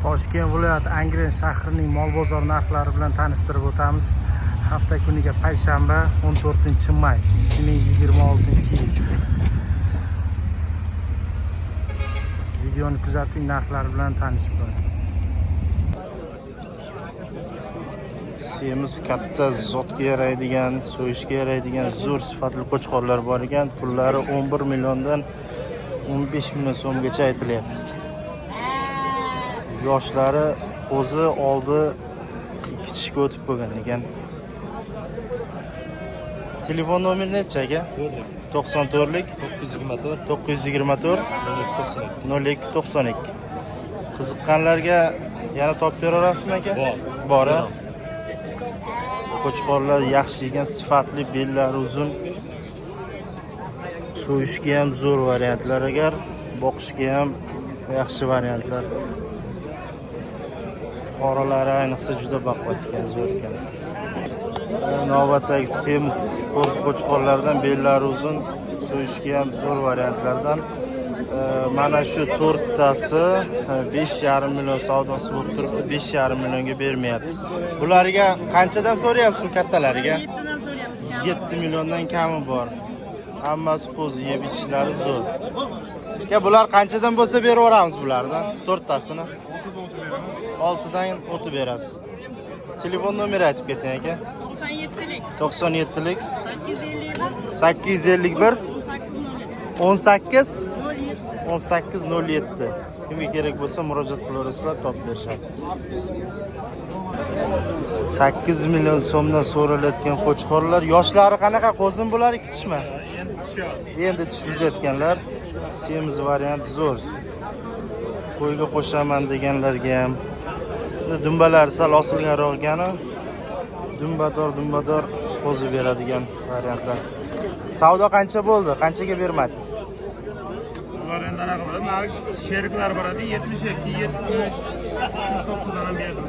Toshkent viloyati Angren shahrining mol bozor narxlari bilan tanishtirib o'tamiz. Hafta kuniga payshanba 14-may 2026-yil. Videoni kuzating, narxlar bilan tanishib o'ting. Semiz katta zotga yaraydigan, so'yishga yaraydigan zo'r sifatli qo'chqorlar bor ekan. Pullari 11 milliondan 15 million so'mgacha aytilyapti. Yoshlari qo'zi oldi 2 tishga o'tib bo'lgan ekan. Telefon nomeri necha aka? 94lik 924 0292. Qiziqqanlarga yana topib berasizmi aka? Bor. Qo'chqorlar yaxshi ekan, sifatli, bellari uzun. So'yishga ham zo'r variantlar, agar boqishga ham yaxshi variantlar. Qoralari ayniqsa juda baquvvat ekan, zo'r ekan. Navbatdagi semiz qo'chqorlardan bellari uzun, so'yishga ham zo'r variantlardan. Mana shu 4 tasi 5,5 million savdosi bo'lib turibdi, 5,5 millionga bermayapti. Bularga qanchadan so'rayapsiz bu kattalariga? 7 milliondan kami bor. Hammasi qo'zi, yeb ichishlari zo'r. Aka, bular qanchadan bo'lsa beraveramiz bulardan? 4 tasini 6 dan o'tib berasiz. Telefon nomeri aytib keting aka. 97lik 851 18 1807. Kimga kerak bo'lsa murojaat qilaverasizlar, topib berishadi. 8 million so'mdan so'ralayotgan qo'chqorlar. Yoshlari qanaqa, qo'zim bular, kichikmi? Endi tish buzayotganlar. Semiz variant zo'r. Qo'yga qo'shaman deganlarga ham. Dumbalar sal osilganroq ekani, dumbador qo'zi beradigan variantlar. Savdo qancha bo'ldi? Qanchaga bermadingiz? Ular endi anaqa bo'ladi. Nari sheriklar boradi, 72, 70, 79 dan berdim.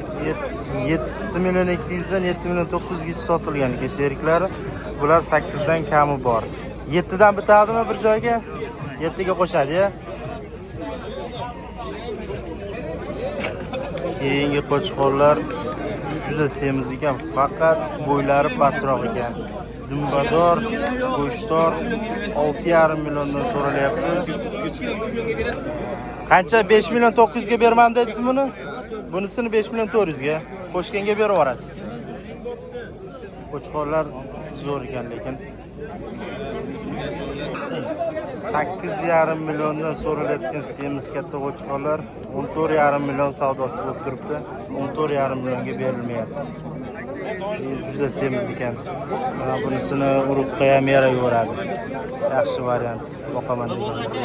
7 million 200 dan 7 million 900 gacha sotilgan ekan sheriklari. Bular 8 dan kami bor. 7 dan bitadimi bir joyga? 7 ga qo'shadi-ya. Keyingi qo'chqorlar juda semiz ekan, faqat bo'ylari pastroq ekan. Dumbador, go'shtdor, 6,5 milliondan so'ralyapti. Qancha? 5 million 900 ga bermam dedingiz buni? Bunisini 5 million 400 ga. Qo'shganga berib yuborasiz. Qo'chqorlar zo'r ekan, lekin 8,5 milliondan so'ralayotgan semiz katta qo'chqorlar 14,5 million savdosi bo'lib turibdi. 14,5 millionga berilmayapti. Juda semiz ekan. Mana bunisini urubqa ham yaraveradi. Yaxshi variant. Boqaman deganlarga.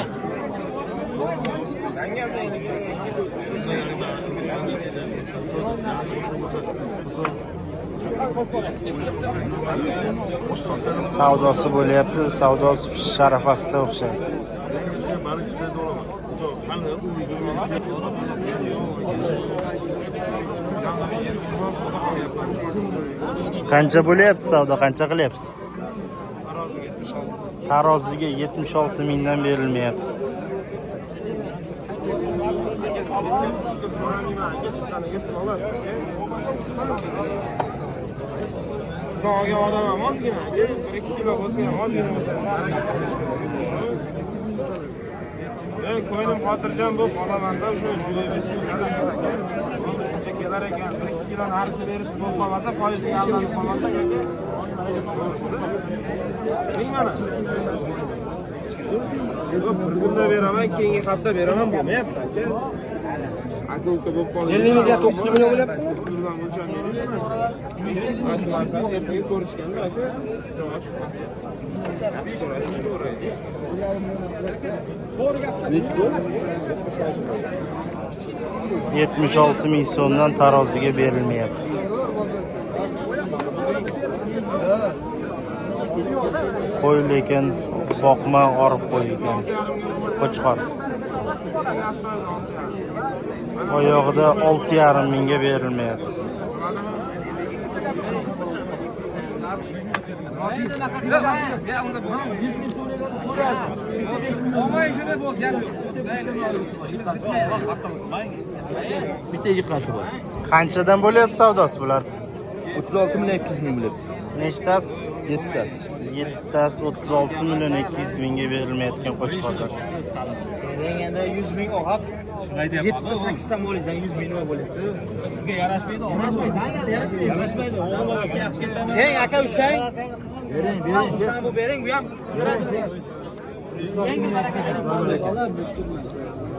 Savdosi bo'lyapti, savdosi sharafasida o'xshaydi. Qancha bo'lyapti savdo, qancha qilyapsiz? Taroziga 76 mingdan berilmayapti. Dog'ga odam ham ozgina, 1-2 kilo bo'lsa ham ozgina bo'lsa. Ko'nglim xotirjam bo'lib qolaman-da, o'sha juda shuncha kelar ekan, 1-2 kilo narsa berishib bo'lib qolmasa, foizga aldanib qolmasa aka. Mana. Bir kunda beraman, keyingi hafta beraman bo'lmayapti aka. Aka-uka bo'lib qoldi. 50 million 9 million bo'lyapti. Puldan o'lcham beradi. Mana shu narsani ertaga ko'rishganda aka, javob chiqmasin. So'rashni to'g'ri. Nechta? 76 ming so'mdan taroziga berilmayapti. Qo'y lekin boqma orib qo'ygan qo'chqor. Oyog'ida 6,5 mingga berilmayapti. Bitta yiqqasi bor. Qanchadan bo'lyapti savdosi bular? 36 million 200 ming bo'lyapti. Nechtasi? 7 tasi. 7tasi 36 million 200 mingga berilmayotgan qo'chqorlar. Endi 100 ming ohab. Shuni aytyapman. 8 dan bo'lsangiz 100 ming nima bo'lyapti? Sizga yarashmaydi, yarashmaydi. Yarashmaydi. Keng aka ushlang. Bering. Sen bu bering, bu ham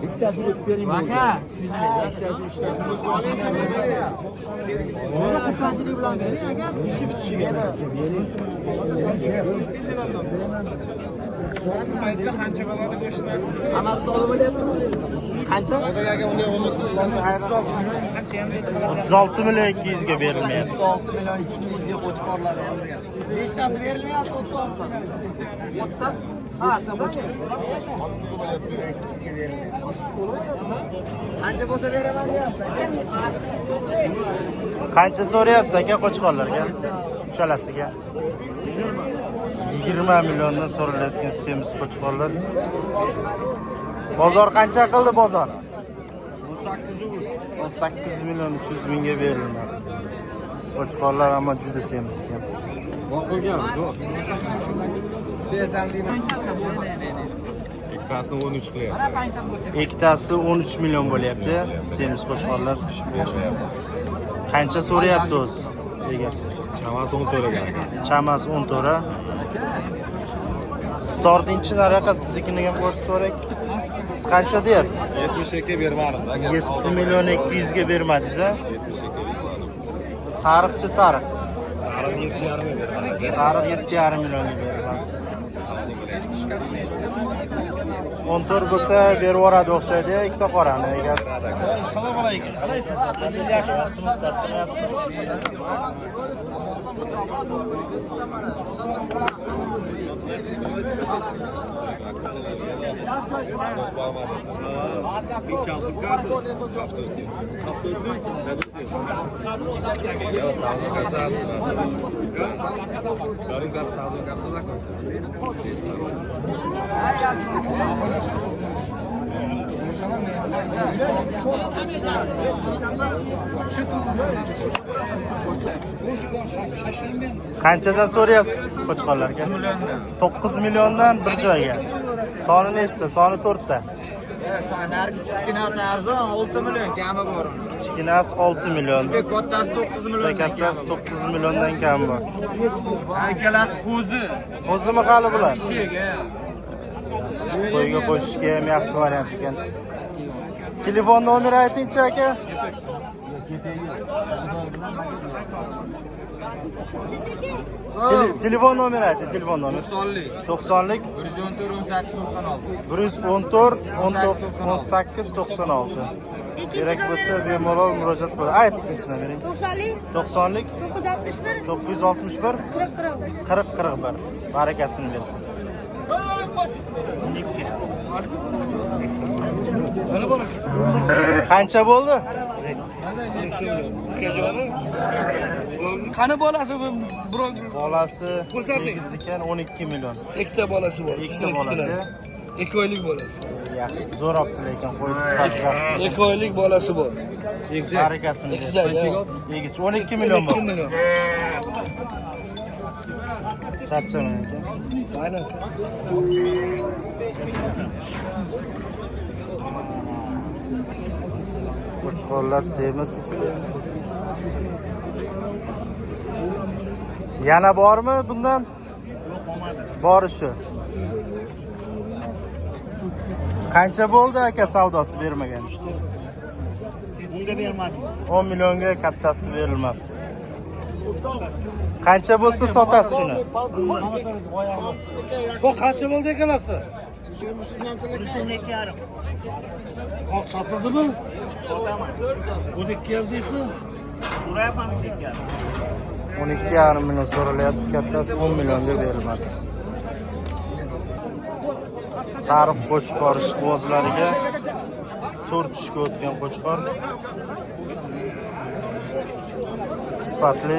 bittasi o'tib bering. Aka, bittasi xursandchilik bilan bering aka. Ishi bitishiga. Mayda qancha bo'ladi go'shtlar? Hammasi olib bo'lyaptimi? Qancha? 36 million 200 ga berilmayapti. 36 million 200 ga qo'chqorlar berilgan. Nechtasi berilmayapti? 36 mi? 30? Ha, qancha bo'lsa beraman deyapsiz aka? Qancha so'rayapsiz aka qo'chqorlarga? Uchalasiga 20 milliondan so'ralayotgan semiz qo'chqorlar. Bozor qancha qildi bozor? 18 million 300 mingga berildi. Qo'chqorlar hamma juda semiz ekan. Ikkitasi 13 qilyapti. Ikkitasi 13 million bo'lyapti. Semiz qo'chqorlar. Qancha so'rayapti o'z egasi? Chamasi 10 to'lagan. Chamasi 10 to'ra. Startinchi nariyoqqa siznikini ham ko'rsatib siz qancha deyapsiz? 72 ga bermadim. 7 million 200 ga bermadingiz a? 72 Sariqchi sariq. Sariq 7,5 bermadim. Sariq 7,5 millionga beriladi. 14 bo'lsa berib yuboradi o'xshaydi, ikkita qorani egasi. Assalomu alaykum. Qalaysiz? Yaxshimisiz? Charchamayapsiz? Qanchadan so'rayapsiz qo'chqorlarga? 9 milliondan bir joyga. Soni nechta? Soni 4 ta. Nargi kichkinasi arzon 6 million kami bor. Kichkinasi 6 million. Kattasi 9 million. Kattasi 9 milliondan kam bor. Ikkalasi qo'zi. O'zimi qali bular? Ishega. Qo'yga qo'shishga ham yaxshi variant ekan. Telefon nomeri aytingchi aka. Telefon nomeri ayting, telefon nomeri. 90lik 114 18 96. Kerak bo'lsa bemalol murojaat qiladi. Ayting ikkinchi nomering. 90lik 961 40 41. Barakasini bersin. Qancha bo'ldi? Qani bolasi bu biroq Bolasi egiz ekan 12 million. ikkita bolasi bor. Ikkita bolasi. 2 oylik bolasi. Yaxshi, zo'r olibdi lekin qo'y sifati yaxshi. 2 oylik bolasi bor. Barakasini bersin. Egiz 12 million bor. 2 million. Charchamang aka. Aynan. Qo'chqorlar semiz. Yana bormi bundan? Bor shu. Qancha bo'ldi aka savdosi bermagansiz? Bunga bermadim. 10 millionga kattasi berilmabdi. Qancha bo'lsa sotasiz shuni? Bu qancha bo'ldi ekanasi? 2,5. Hop sotildimi? Sotaman. 12 yil deysiz? So'rayapman 12. 12,5 million so'ralyapti, kattasi 10 millionga berilmadi. Sariq qo'chqor ishqibozlariga 4 tushga o'tgan qo'chqor. sifatli.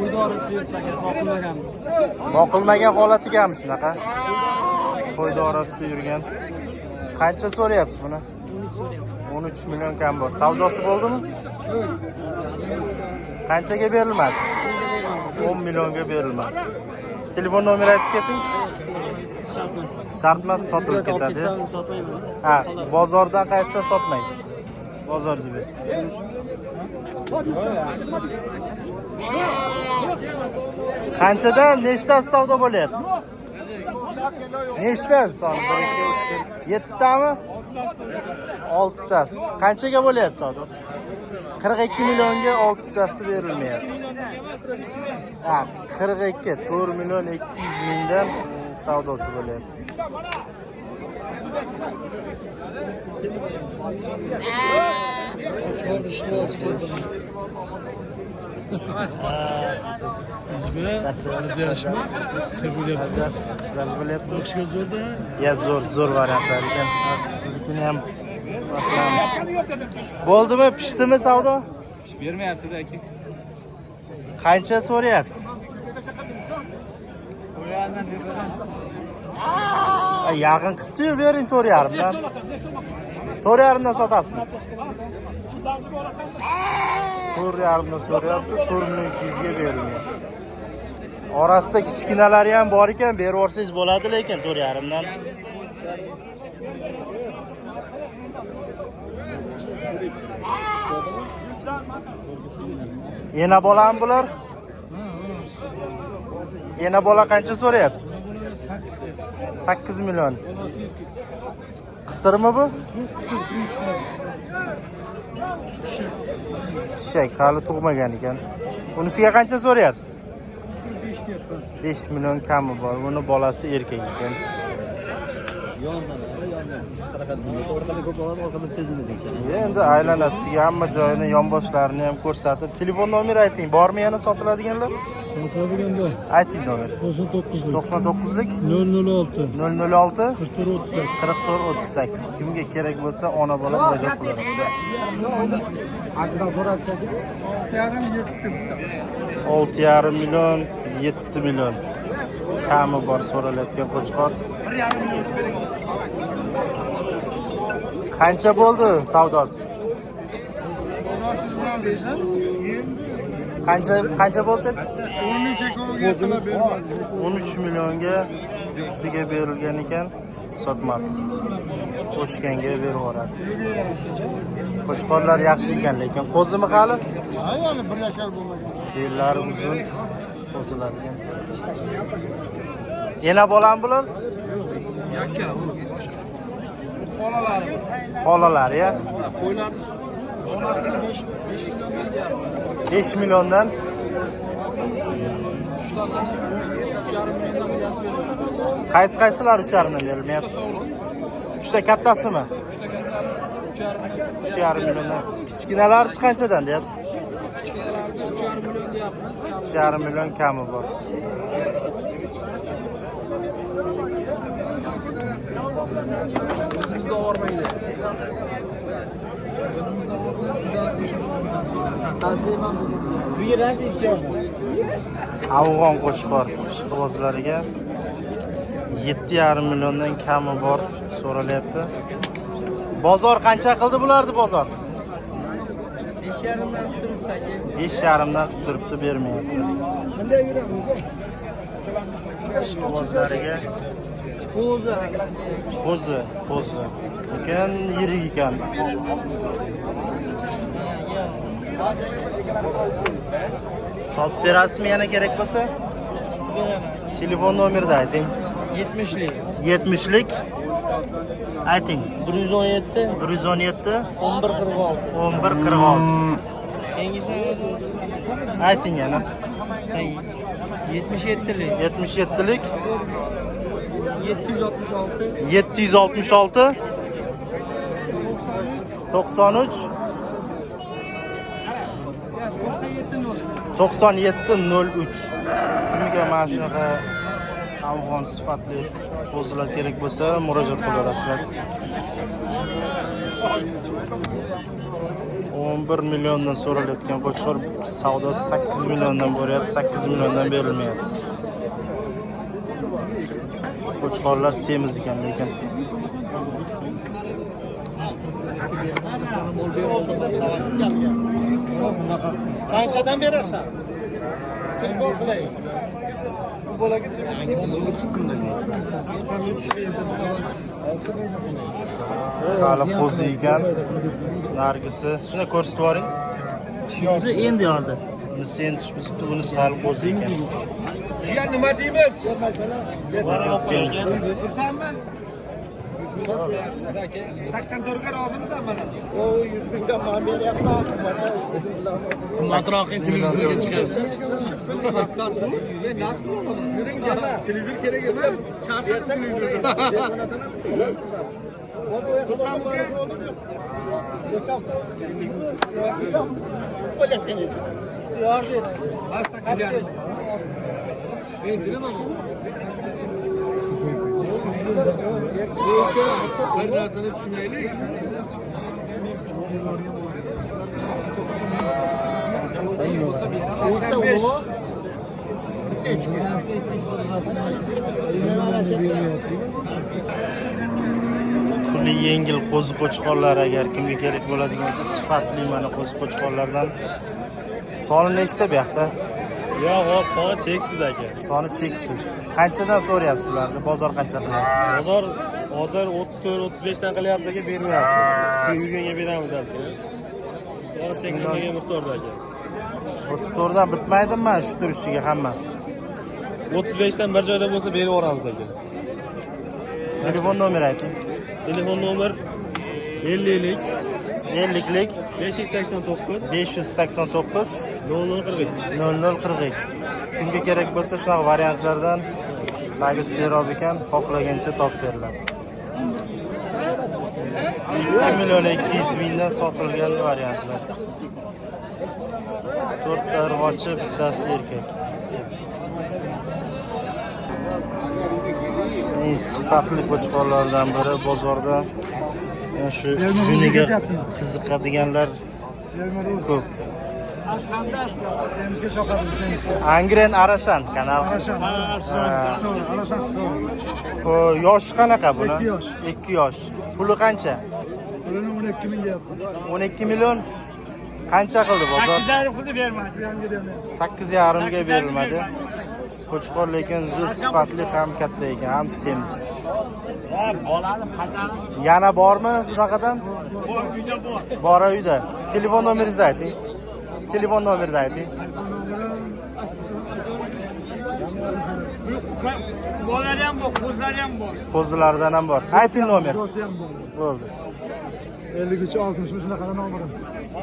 Uydorisi yo'q shakar, boqilmagan. Boqilmagan holatiga ham shunaqa. Qo'yda orasida yurgan. Qancha so'rayapsiz buni? 13 million kam bor. Savdosi bo'ldimi? Qanchaga berilmadi? 10 millionga berilmadi. Telefon nomeri aytib keting. Shartmas sotilib ketadi. Ha, bozordan qaytsa sotmaysiz. Bozorchi bersin. Qanchadan nechtasi savdo bo'lyapti? Nechta soni? 1 2 3 4 7 tami? 6 tasi. Qanchaga bo'lyapti savdosi? 42 millionga 6 tasi berilmayapti. Ha, 42 4 million 200 mingdan savdosi bo'lyapti. Sho'rni ishimiz keldi. O'zgarishmi? Bo'lyapti. O'xshga zo'rda. Ya zo'r variantlar ekan. Siznikini ham baklamiz. Bo'ldimi? Pishdimi savdo? Bermayapti-da aka. Qancha so'rayapsiz? Yaqin qilibdi-yu, bering 4,5 dan. 4,5 dan sotasizmi? 4,5 dan so'rayapti, 4,200 ga berilmayapti. Orasida kichkinalari ham bor ekan, berib yuborsangiz bo'ladi, lekin 4,5 dan. Yana bolami bular? Yana bola qancha so'rayapsiz? 8 million. Qisirmi bu? Shek, hali tug'magan ekan. Unisiga qancha so'rayapsiz? 5 million kami bor. Buni bolasi erkak ekan. Endi aylanasiga hamma joyini, yonboshlarini ham ko'rsatib, telefon nomeri ayting. Bormi yana sotiladiganlar? Sotiladiganlar. Ayting nomer. 99lik 006 006 44 44 38. Kimga kerak bo'lsa, ona bola murojaat qilasizlar. Anchadan so'rabsiz. 6,5 million, 7 million. Kami bor so'ralayotgan qo'chqor. Qancha bo'ldi savdosi? Qancha bo'ldi? 13 millionga juftiga berilgan ekan, sotmabmiz. Qo'shganga berib yuboradi. Qo'chqorlar yaxshi ekan, lekin qo'zimi hali? Hali bir yashar bo'lmagan. Bellari uzun, qo'ziladigan. Yana bolam bular? Yakka. Xolalari. Xolalari ya. Qo'ylarni onasini 5 million beryapti. 5 milliondan Uchtasini 3,5 milliondan beryapti. qaysilar 3,5 dan berilmayapti? Uchta kattasimi? 3,5 milliondan. Kichkinalar qanchadan deyapsiz? Kichkinalarga 3,5 million deyapmiz. 3,5 million kami bor. O'zimizda olmaydi. Afg'on qo'chqor ishqibozlariga 7,5 milliondan kami bor so'ralyapti. Bozor qancha qildi bularni bozor? 5,5 dan turibdi aka. 5,5 dan turibdi, bermayapti. Ishqibozlariga qo'zi. Lekin yirik ekan. Topib berasizmi yana kerak bo'lsa? Telefon nomerni ayting. 70lik ayting. 117 117 1146. 1146. Ayting yana. 77lik 77lik 766 766 93 9703. Kimga mana shunaqa afg'on sifatli qo'zilar kerak bo'lsa, murojaat qilaverasizlar. 11 milliondan so'ralayotgan qo'chqor savdosi 8 milliondan bo'lyapti, 8 milliondan berilmayapti. Qo'chqorlar semiz ekan lekin. Qanchadan berasan? Telefon qilay. Hali qo'zi ekan. Nargisi. Shuni ko'rsatib yuboring. O'zi endi yordi. Bunisi endi tushibdi, bunisi hali qo'zi ekan. Jiyan nima deymiz? Lekin semiz. Tursanmi? 84 ga rozimisan mana? O 100 mingdan men beryapman. Matroqin televizorga chiqadi. Yuring kelma. Televizor kerak emas. Charchasan tursanmi? Yordi. Bir narsani tushunaylik. Puli yengil qo'zi qo'chqorlar agar kimga kerak bo'ladigan bo'lsa, sifatli mana qo'zi qo'chqorlardan soni nechta bu yoqda? Yo'q, soni cheksiz aka. Soni cheksiz. Qanchadan so'rayapsiz ularni? Bozor qancha qilyapti? Bozor hozir 34-35 dan qilyapti aka, bermayapti. Yurganga beramiz aka. Soni cheklangan miqdorda aka. 34 dan bitmaydimi shu turishiga hammasi? 35 dan bir joyda bo'lsa berib yuboramiz aka. Telefon nomeri ayting. Telefon nomer 50lik 50lik 589 589 0042. 0042. Kimga kerak bo'lsa shunaqa variantlardan tagi serob ekan, xohlagancha topib beriladi. 2 million 200 mingdan sotilgan variantlar. 4 ta urg'ochi, bittasi erkak. Eng sifatli qo'chqorlardan biri bozorda. Shu juniga qiziqadiganlar ko'p. Angren Arashan kanal. Yoshi qanaqa buni? 2 yosh. Puli qancha? Pulini 12 ming deyapti. 12 million. Qancha qildi bozor? 8,5 ga berilmadi. Qo'chqor lekin o'zi sifatli ham katta ekan, ham semiz. Yana bormi bunaqadan? Bor uyda. Telefon nomeringizni ayting. Telefon nomeringizni ayting. Bolar ham bor, qo'zlar ham bor. Qo'zilardan ham bor. Ayting nomer. Bo'ldi. 53 60 shunaqa nomerim.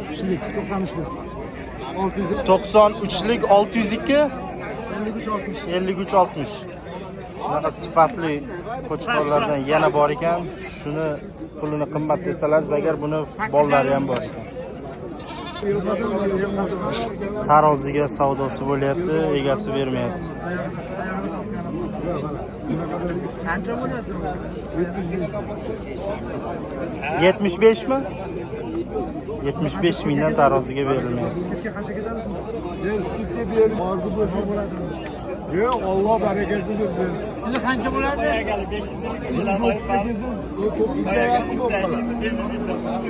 93lik. 93lik 602 53 60. Shunaqa sifatli qo'chqorlardan yana bor ekan. Shuni pulini qimmat desalar, agar buni bollari ham bor ekan. Taroziga savdosi bo'lyapti, egasi bermayapti. Qancha bo'ladi? 75 mi? 75 mingdan taroziga berilmayapti. Qancha ketadi? Yo'q, Alloh barakasi bersin. Buni qancha bo'ladi?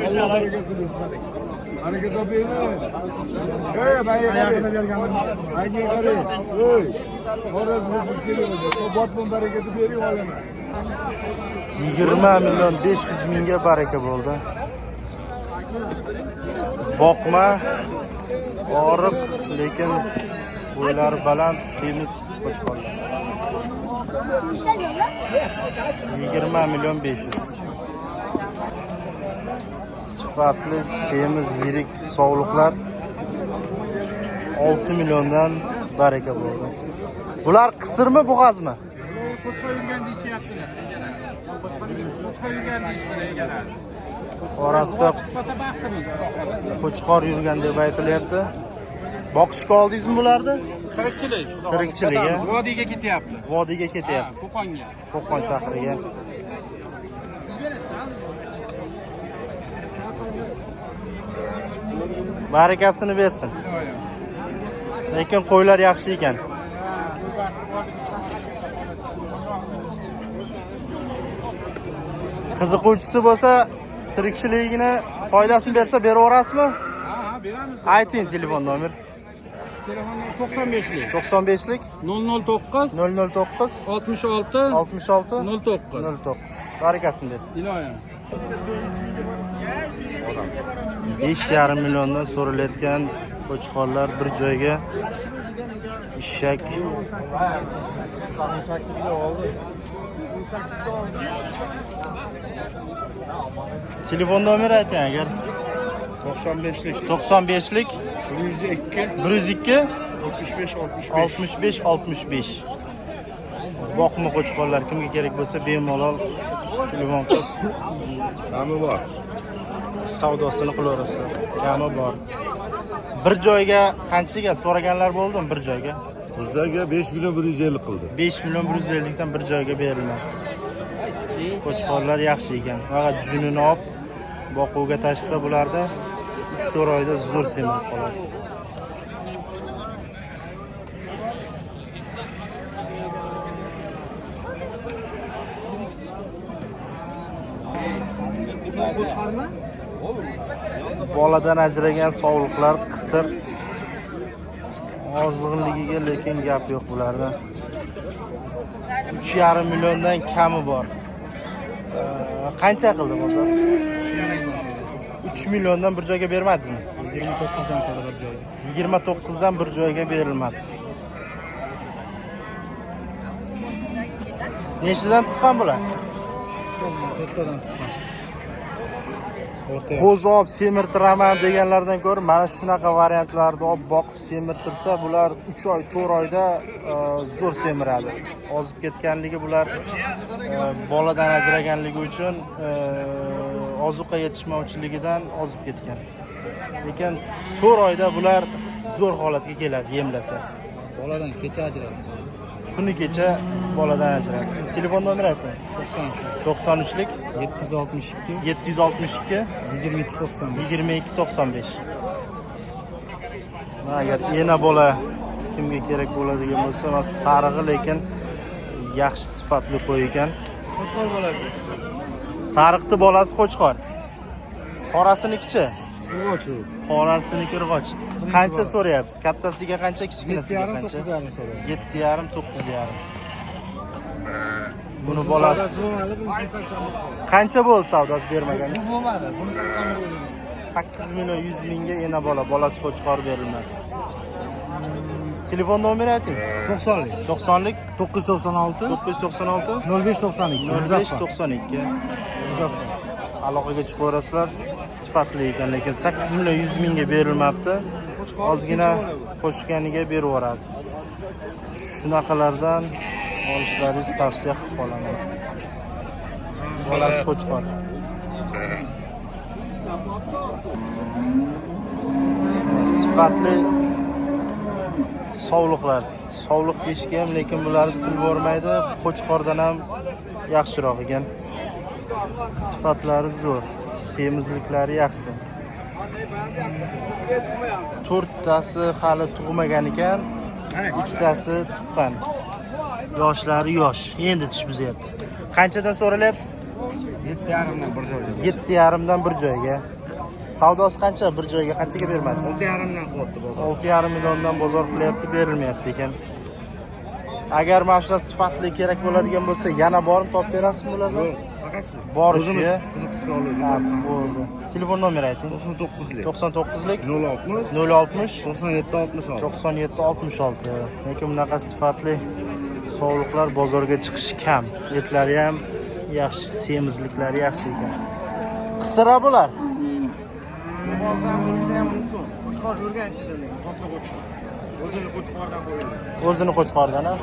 Alloh barakasi bersin. Harakatda bering. Ey, bayaqida berganman. Ayni qarang. Ey, xorazmsiz keladi. Botmon barakasi bering olaman. 20 million 500 mingga baraka bo'ldi. Boqma, oriq, lekin bo'ylari baland, semiz qo'chqorlar. 20 million 500. Sifatli, semiz, yirik sovliqlar 6 milliondan baraka bo'ldi. Bular qisirmi, bo'g'azmi? Qo'chqor yurgan deyishyaptilar. Qo'chqor yurgan deyishtilar. Orasida Chiqmasa baxtimiz. qo'chqor yurgan deb aytilyapti. Boqishga oldingizmi bularni? Tirikchilik. Tirikchilik, a? Vodiyga ketyapti. Vodiyga ketyapti. Qo'qonga. Qo'qon shahriga. Barakasini bersin. Lekin qo'ylar yaxshi ekan. Qiziquvchisi bo'lsa, tirikchiligini foydasini bersa beraverasizmi? Ha, beramiz. Ayting telefon nomer. Telefon 95lik. 95lik 009 009 66 66 09. 09. Barakasini bersin. Iloyim. 5,5 milliondan so'ralayotgan qo'chqorlar bir joyga ishak. Telefon nomeri ayting agar. 95'lik 95lik 102 102 65 65 65. Boqma qo'chqorlar kimga kerak bo'lsa bemalol telefon qilib Kami bor. savdosini qilaverasizlar. Kami bor. Bir joyga qanchaga so'raganlar bo'ldimi bir joyga? Bizlarga 5 million 150 qildi. 5 million 150 dan bir joyga beriladi. Qo'chqorlar yaxshi ekan. Faqat junini olib boquvga tashsa bularda 3-4 oyda zo'r semirib qoladi. Boladan ajragan sovliqlar qisir. Ozg'inligiga lekin gap yo'q bularda. 3,5 milliondan kami bor. Qancha qildi bozor? 3 milliondan bir joyga bermadingizmi? 29 dan qoldi bir joyga. 29 dan bir joyga berilmadi. Nechtadan tuqqan bular? 4tadan tuqqan. Qo'z olib semirtiraman deganlardan ko'ra mana shunaqa variantlarni olib boqib semirtirsa bular 3 oy 4 oyda zo'r semiradi. Ozib ketganligi bular boladan ajraganligi uchun ozuqa yetishmovchiligidan ozib ketgan. Lekin 4 oyda bular zo'r holatga keladi yemlasa. Boladan kecha ajradi. Kuni kecha boladan ajradi. Telefon nomeri ayting. 93lik 762 762 2295. 2295. Agar ena bola kimga kerak bo'ladigan bo'lsa, mana sarig'i lekin yaxshi sifatli qo'y ekan. Qo'chqor bo'ladi. Sariqni bolasi qo'chqor. Qorasinikichi? Urg'och. Qorasiniki urg'och. Qancha so'rayapsiz? Kattasiga qancha, kichkinasiga qancha? 7,5 9,5. Buni bolasi qancha bo'ldi savdosi bermaganiz? Bo'lmadi. Buni 80 bo'ldi. 8 million 100 mingga ena bolasi qo'chqor berilmadi. Telefon nomeri ayting. 90lik. 90lik 996 996 0592. 0592. Muzaffar. Aloqaga chiqaverasizlar. Sifatli ekan, lekin 8 million 100 mingga berilmabdi. Ozgina qo'shganiga beraveradi. Shunaqalardan olishlaringiz tavsiya qilib qolaman. Bolasi qo'chqor. Sifatli sovliqlar. Sovliq deyishga ham lekin bularni til bormaydi. Qo'chqordan ham yaxshiroq ekan. Sifatlari zo'r, semizliklari yaxshi. 4tasi hali tug'magan ekan, 2tasi tuqqan. Yoshlari yosh, endi tish buzyapti. Qanchadan so'ralyapti? 7,5 dan bir joyga. 7,5 dan bir joyga. Savdosi qancha bir joyga qanchaga bermadingiz? 6,5 dan qilyapti bozor. 6,5 milliondan bozor qilyapti, berilmayapti ekan. Agar mana shu sifatli kerak bo'ladigan bo'lsa, yana borib topib berasizmi bulardan? Faqat Borishi. qiziqishga olib. Ha, bo'ldi. Telefon nomeri ayting. 99lik 99lik 060 060 97 66. 97 66. Lekin bunaqa sifatli sovliqlar bozorga chiqishi kam. Etlari ham yaxshi, semizliklari yaxshi ekan. Qisira bular. Bozor bo'lishi ham mumkin. Qo'chqor yurganchidan, katta qo'chqor. O'zini qo'chqordan qo'yildi. O'zini qo'chqordan, ha?